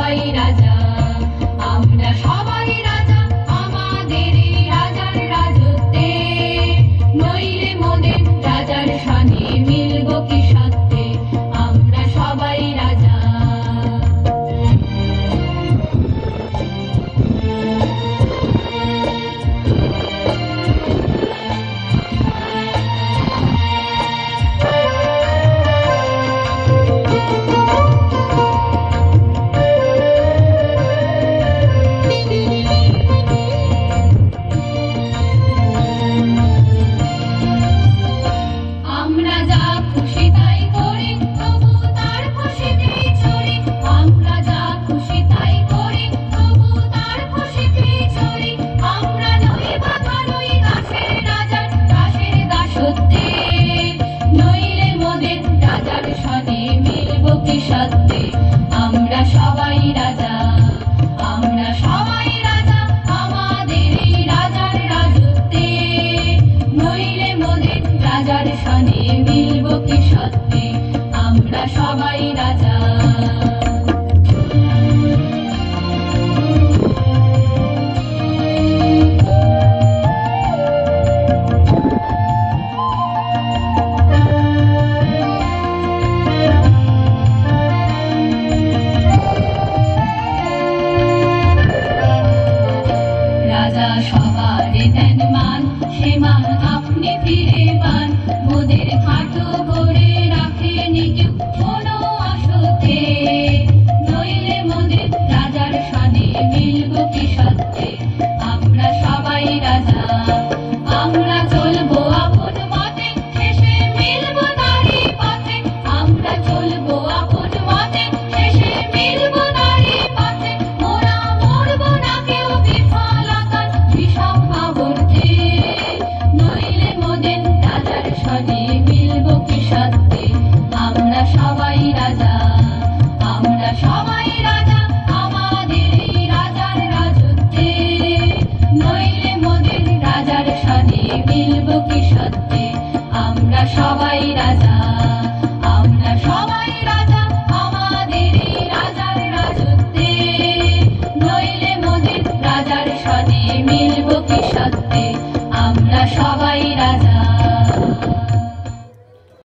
সবাই রাজা, আমরা সবাই রাজা আমাদের এই রাজার রাজত্বে, নইলে মোদের রাজার সনে মিলব কি সত্যে, আমরা সবাই রাজা। আমরা যা খুশি তাই করি, তবু তার খুশিতেই চড়ি, আমরা যা খুশি তাই করি, তবু তার খুশিতেই চড়ি, আমরা নই বাধা নই দাসের রাজার দাসের দাসত্বে, নইলে মোদের রাজার সনে মিলব কি সত্যে, আমরা সবাই রাজা, আমরা সবাই রাজা আমাদের এই রাজার রাজত্বে, নইলে মোদের রাজার সনে মিলব কি সত্যে, আমরা সবাই রাজা।